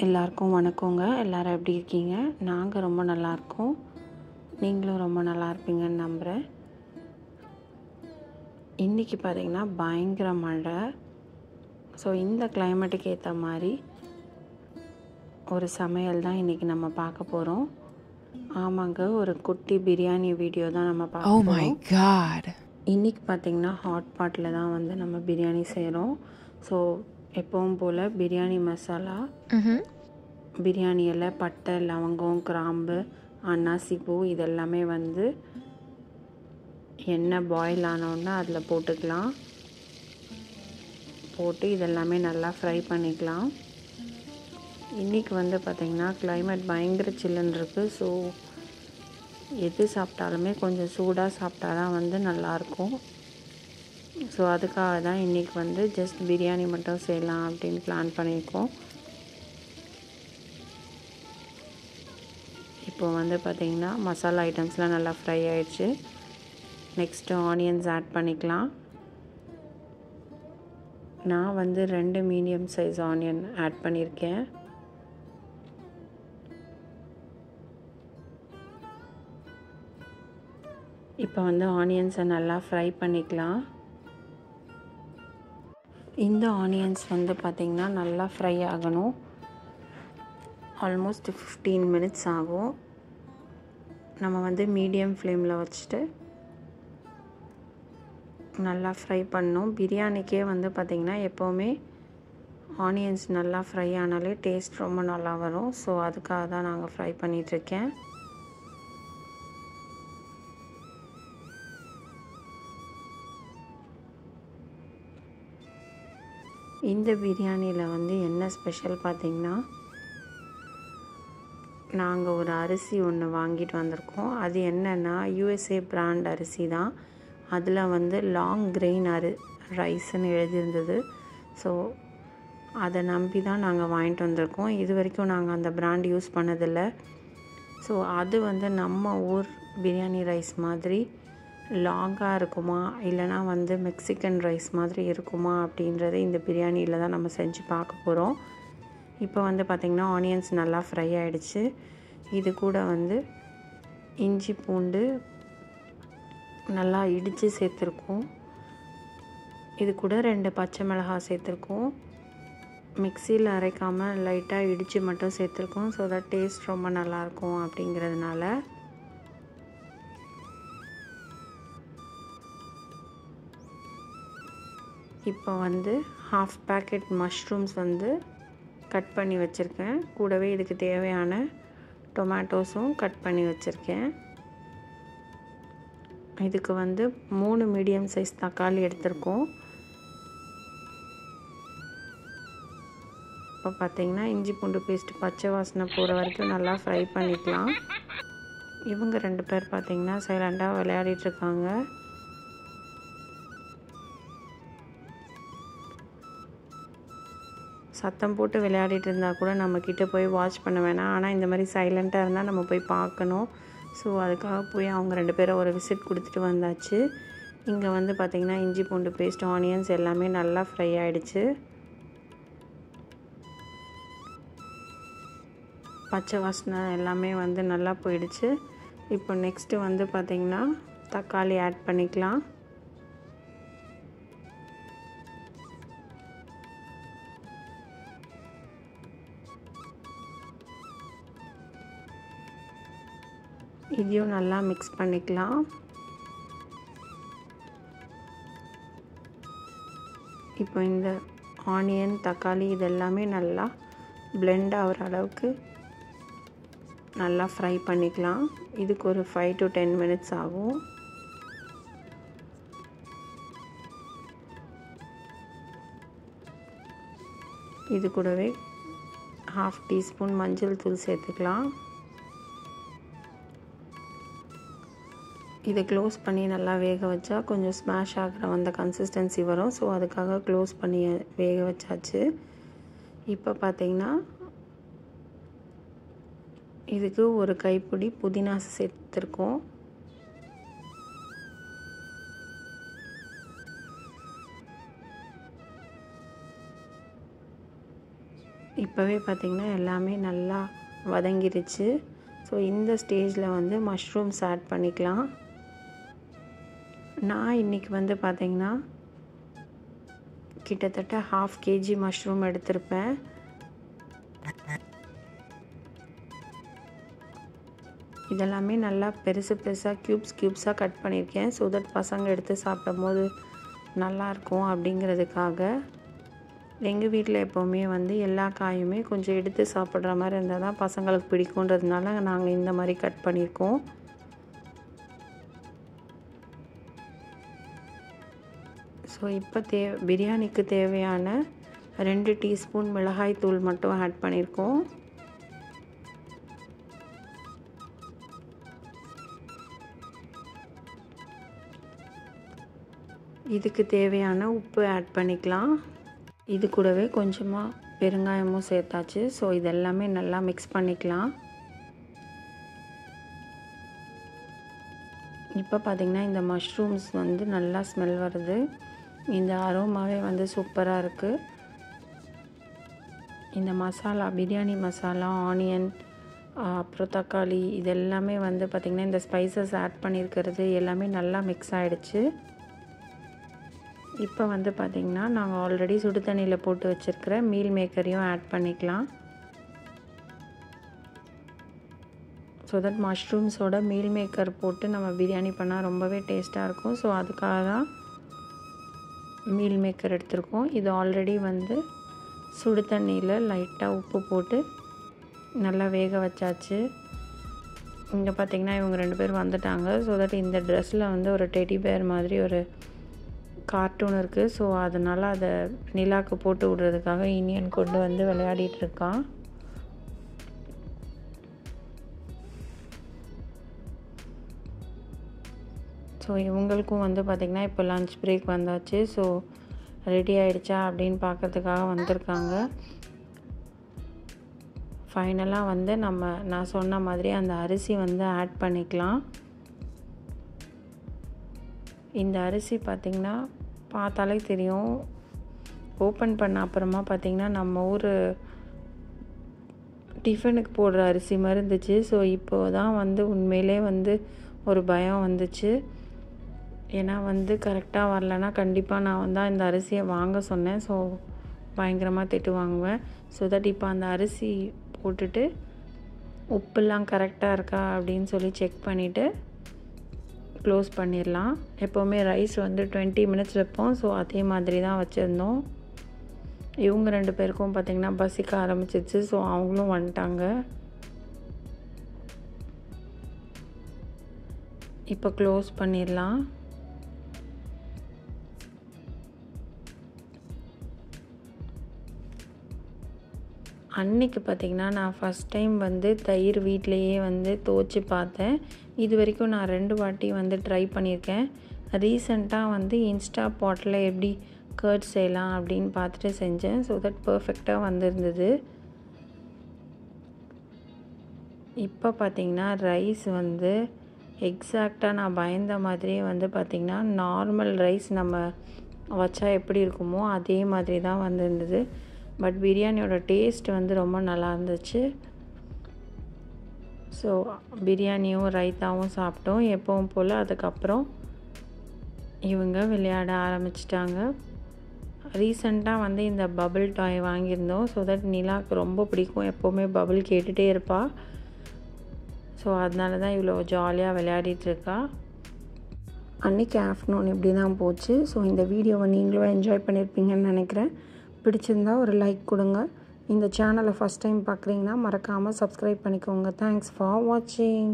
எல்லாருக்கும் வணக்கங்க. எல்லோரும் எப்படி இருக்கீங்க? நாங்கள் ரொம்ப நல்லாயிருக்கோம். நீங்களும் ரொம்ப நல்லா இருப்பீங்கன்னு நம்புகிறேன். இன்றைக்கி பார்த்திங்கன்னா பயங்கர மழை. ஸோ இந்த கிளைமேட்டுக்கு ஏற்ற மாதிரி ஒரு சமையல் தான் இன்றைக்கி நம்ம பார்க்க போகிறோம். ஆமாங்க, ஒரு குட்டி பிரியாணி வீடியோ தான் நம்ம பார்க்க போகிறோம். Oh my god. இன்றைக்கி பார்த்திங்கன்னா ஹாட் பாட்டில் தான் வந்து நம்ம பிரியாணி செய்கிறோம். ஸோ எப்பவும் போல் பிரியாணி மசாலா, பிரியாணி இலை, பட்டை, லவங்கம், கிராம்பு, அன்னாசி பூ இதெல்லாமே வந்து எண்ணெய் பாயில் ஆனோன்னா அதில் போட்டுக்கலாம். போட்டு இதெல்லாமே நல்லா ஃப்ரை பண்ணிக்கலாம். இன்றைக்கி வந்து பார்த்திங்கன்னா கிளைமேட் பயங்கர சில்லுன்னு இருக்குது. ஸோ எது சாப்பிட்டாலுமே கொஞ்சம் சூடாக சாப்பிட்டா தான் வந்து நல்லாயிருக்கும். ஸோ அதுக்காக தான் இன்றைக்கி வந்து ஜஸ்ட் பிரியாணி மட்டும் செய்யலாம் அப்படின்னு பிளான் பண்ணியிருக்கோம். இப்போ வந்து பார்த்திங்கன்னா மசாலா ஐட்டம்ஸ்லாம் நல்லா ஃப்ரை ஆகிடுச்சு. நெக்ஸ்ட்டு ஆனியன்ஸ் ஆட் பண்ணிக்கலாம். நான் வந்து 2 மீடியம் சைஸ் ஆனியன் ஆட் பண்ணியிருக்கேன். இப்போ வந்து ஆனியன்ஸை நல்லா ஃப்ரை பண்ணிக்கலாம். இந்த ஆனியன்ஸ் வந்து பார்த்திங்கன்னா நல்லா ஃப்ரை ஆகணும். ஆல்மோஸ்ட் 15 மினிட்ஸ் ஆகும். நம்ம வந்து மீடியம் ஃப்ளேமில் வச்சுட்டு நல்லா ஃப்ரை பண்ணணும். பிரியாணிக்கே வந்து பார்த்திங்கன்னா எப்போவுமே ஆனியன்ஸ் நல்லா ஃப்ரை ஆனாலே டேஸ்ட் ரொம்ப நல்லா வரும். ஸோ அதுக்காக தான் நாங்கள் ஃப்ரை பண்ணிகிட்ருக்கேன். இந்த பிரியாணியில் வந்து என்ன ஸ்பெஷல் பார்த்திங்கன்னா, நாங்கள் ஒரு அரிசி ஒன்று வாங்கிட்டு வந்திருக்கோம். அது என்னென்னா USA பிராண்ட் அரிசி தான். அதில் வந்து லாங் கிரெயின் ரைஸ்ன்னு எழுதியிருந்தது. ஸோ அதை நம்பி தான் நாங்கள் வாங்கிட்டு வந்திருக்கோம். இது வரைக்கும் நாங்கள் அந்த பிராண்ட் யூஸ் பண்ணதில்லை. ஸோ அது வந்து நம்ம ஊர் பிரியாணி ரைஸ் மாதிரி லாங்காக இருக்குமா இல்லைனா வந்து மெக்சிகன் ரைஸ் மாதிரி இருக்குமா அப்படின்றது இந்த பிரியாணியில் தான் நம்ம செஞ்சு பார்க்க போகிறோம். இப்போ வந்து பார்த்திங்கன்னா ஆனியன்ஸ் நல்லா ஃப்ரை ஆகிடுச்சு. இது கூட வந்து இஞ்சி பூண்டு நல்லா இடித்து சேர்த்துருக்கோம். இது கூட 2 பச்சை மிளகாய் சேர்த்துருக்கோம். மிக்சியில் அரைக்காமல் லைட்டாக இடித்து மட்டும் சேர்த்துருக்கோம். ஸோ தட் டேஸ்ட் ரொம்ப நல்லாயிருக்கும் அப்படிங்கிறதுனால. இப்போ வந்து 1/2 பேக்கெட் மஷ்ரூம்ஸ் வந்து கட் பண்ணி வச்சுருக்கேன். கூடவே இதுக்கு தேவையான டொமேட்டோஸும் கட் பண்ணி வச்சுருக்கேன். இதுக்கு வந்து 3 மீடியம் சைஸ் தக்காளி எடுத்திருக்கோம். இப்போ பார்த்திங்கன்னா இஞ்சி பூண்டு பேஸ்ட்டு பச்சை வாசனை போகிற வரைக்கும் நல்லா ஃப்ரை பண்ணிக்கலாம். இவங்க 2 பேர் பார்த்திங்கன்னா சைலண்டாக விளையாடிட்டுருக்காங்க. சத்தம் போட்டு விளையாடிட்டு இருந்தால் கூட நம்மக்கிட்ட போய் வாட்ச் பண்ண வேணாம். ஆனால் இந்த மாதிரி சைலண்ட்டாக இருந்தால் நம்ம போய் பார்க்கணும். ஸோ அதுக்காக போய் அவங்க 2 பேரை ஒரு விசிட் கொடுத்துட்டு வந்தாச்சு. இங்கே வந்து பார்த்திங்கன்னா இஞ்சி பூண்டு பேஸ்ட், ஆனியன்ஸ் எல்லாமே நல்லா ஃப்ரை ஆகிடுச்சு. பச்சை வாசனை எல்லாமே வந்து நல்லா போயிடுச்சு. இப்போ நெக்ஸ்ட்டு வந்து பார்த்திங்கன்னா தக்காளி ஆட் பண்ணிக்கலாம். இதையும் நல்லா மிக்ஸ் பண்ணிக்கலாம். இப்போ இந்த ஆனியன், தக்காளி இதெல்லாமே நல்லா பிளெண்ட் ஆகிற அளவுக்கு நல்லா ஃப்ரை பண்ணிக்கலாம். இதுக்கு ஒரு 5 to 10 மினிட்ஸ் ஆகும். இது கூடவே 1/2 டீஸ்பூன் மஞ்சள் தூள் சேர்த்துக்கலாம். இதை க்ளோஸ் பண்ணி நல்லா வேக வச்சா கொஞ்சம் ஸ்மாஷ் ஆகிற அந்த கன்சிஸ்டன்சி வரும். ஸோ அதுக்காக க்ளோஸ் பண்ணி வேக வச்சாச்சு. இப்போ பார்த்திங்கன்னா இதுக்கு ஒரு கைப்பிடி புதினா சேர்த்துருக்கோம். இப்போவே பார்த்திங்கன்னா எல்லாமே நல்லா வதங்கிருச்சு. ஸோ இந்த ஸ்டேஜில் வந்து மஷ்ரூம்ஸ் ஆட் பண்ணிக்கலாம். நான் இன்றைக்கி வந்து பார்த்திங்கன்னா கிட்டத்தட்ட 1/2 kg மஷ்ரூம் எடுத்திருப்பேன். இதெல்லாமே நல்லா பெருசு பெருசாக க்யூப்ஸாக கட் பண்ணியிருக்கேன். ஸோ தட் பசங்க எடுத்து சாப்பிடும் போது நல்லாயிருக்கும் அப்படிங்கிறதுக்காக. எங்கள் வீட்டில் எப்போவுமே வந்து எல்லா காயுமே கொஞ்சம் எடுத்து சாப்பிட்ற மாதிரி இருந்தால் தான் பசங்களுக்கு பிடிக்குன்றதுனால நாங்கள் இந்த மாதிரி கட் பண்ணியிருக்கோம். ஸோ இப்போ பிரியாணிக்கு தேவையான 2 டீஸ்பூன் மிளகாய் தூள் மட்டும் ஆட் பண்ணியிருக்கோம். இதுக்கு தேவையான உப்பு ஆட் பண்ணிக்கலாம். இது கூடவே கொஞ்சமாக பெருங்காயமும் சேர்த்தாச்சு. ஸோ இதெல்லாமே நல்லா மிக்ஸ் பண்ணிக்கலாம். இப்போ பார்த்திங்கன்னா இந்த மஷ்ரூம்ஸ் வந்து நல்லா ஸ்மெல் வருது. இந்த அரோமாவே வந்து சூப்பராக இருக்குது. இந்த மசாலா, பிரியாணி மசாலா, ஆனியன், அப்புறம் தக்காளி, இதெல்லாமே வந்து பார்த்திங்கன்னா இந்த ஸ்பைசஸ் ஆட் பண்ணியிருக்கிறது எல்லாமே நல்லா மிக்ஸ் ஆகிடுச்சு. இப்போ வந்து பார்த்திங்கன்னா நாங்கள் ஆல்ரெடி சுடு தண்ணியில் போட்டு வச்சுருக்கிற மீல் மேக்கரையும் ஆட் பண்ணிக்கலாம். ஸோ தட் மஷ்ரூம்ஸோட மீல் மேக்கர் போட்டு நம்ம பிரியாணி பண்ணால் ரொம்பவே டேஸ்ட்டாக இருக்கும். ஸோ அதுக்காக தான் மீல் மேக்கர் எடுத்திருக்கோம். இது ஆல்ரெடி வந்து சுடு தண்ணியில் லைட்டாக உப்பு போட்டு நல்லா வேக வச்சாச்சு. இங்கே பார்த்திங்கன்னா இவங்க 2 பேர் வந்துட்டாங்க. ஸோ தட் இந்த ட்ரெஸ்ஸில் வந்து ஒரு டெடி பேர் மாதிரி ஒரு கார்ட்டூன் இருக்குது. ஸோ அதனால் அதை நிலாக்கு போட்டு விடுறதுக்காக இனியன் கொண்டு வந்து விளையாடிட்டுருக்கான். ஸோ இவங்களுக்கும் வந்து பார்த்திங்கன்னா இப்போ லன்ச் பிரேக் வந்தாச்சு. ஸோ ரெடி ஆகிடுச்சா அப்படின்னு பார்க்குறதுக்காக வந்திருக்காங்க. ஃபைனலாக வந்து நான் சொன்ன மாதிரி அந்த அரிசி வந்து ஆட் பண்ணிக்கலாம். இந்த அரிசி பார்த்திங்கன்னா பார்த்தாலே தெரியும். ஓப்பன் பண்ண அப்புறமா பார்த்திங்கன்னா நம்ம ஊர் டிஃபனுக்கு போடுற அரிசி மாதிரி இருந்துச்சு. ஸோ இப்போ தான் வந்து உண்மையிலே வந்து ஒரு பயம் வந்துச்சு. ஏன்னா வந்து கரெக்டாக வரலன்னா கண்டிப்பாக நான் தான் இந்த அரிசியை வாங்க சொன்னேன். ஸோ பயங்கரமாக திட்டு வாங்குவேன். ஸோ தட் இப்போ அந்த அரிசி போட்டுட்டு உப்புலாம் கரெக்டாக இருக்கா அப்படின்னு சொல்லி செக் பண்ணிவிட்டு க்ளோஸ் பண்ணிடலாம். எப்போவுமே ரைஸ் வந்து 20 minutes வைப்போம். ஸோ அதே மாதிரி தான் வச்சுருந்தோம். இவங்க 2 பேருக்கும் பார்த்திங்கன்னா பசிக்க ஆரம்பிச்சிச்சு. ஸோ அவங்களும் வந்துட்டாங்க. இப்போ க்ளோஸ் பண்ணிடலாம். அன்றைக்கி பார்த்திங்கன்னா நான் ஃபஸ்ட் டைம் வந்து தயிர் வீட்டிலையே வந்து துவச்சி பார்த்தேன். இது வரைக்கும் நான் 2 வாட்டி வந்து ட்ரை பண்ணியிருக்கேன். ரீசெண்டாக வந்து இன்ஸ்டா பாட்டில் எப்படி கர்ட் செய்யலாம் அப்படின்னு பார்த்துட்டு செஞ்சேன். ஸோ தட் பர்ஃபெக்டாக வந்திருந்தது. இப்போ பார்த்திங்கன்னா ரைஸ் வந்து எக்ஸாக்டாக நான் பயந்த மாதிரியே வந்து பார்த்திங்கன்னா நார்மல் ரைஸ் நம்ம வச்சா எப்படி இருக்குமோ அதே மாதிரி தான் வந்திருந்தது. பட் பிரியாணியோட டேஸ்ட் வந்து ரொம்ப நல்லா இருந்துச்சு. ஸோ பிரியாணியும் ரைத்தாவும் சாப்பிட்டோம் எப்பவும் போல். அதுக்கப்புறம் இவங்க விளையாட ஆரம்பிச்சிட்டாங்க. ரீசெண்டாக வந்து இந்த பபிள் டாய் வாங்கியிருந்தோம். ஸோ தட் நிலாவுக்கு ரொம்ப பிடிக்கும். எப்போவுமே பபிள் கேட்டுகிட்டே இருப்பாள். ஸோ அதனால தான் இவ்வளோ ஜாலியாக விளையாடிட்டுருக்கா. அன்றைக்கி ஆஃப்டர்நூன் இப்படி தான் போச்சு. ஸோ இந்த வீடியோவை நீங்களும் என்ஜாய் பண்ணியிருப்பீங்கன்னு நினைக்கிறேன். பிடிச்சிருந்தா ஒரு லைக் கொடுங்க. இந்த சேனலை ஃபஸ்ட் டைம் பார்க்குறீங்கன்னா மறக்காமல் சப்ஸ்கிரைப் பண்ணிக்கோங்க. தேங்க்ஸ் ஃபார் வாட்சிங்.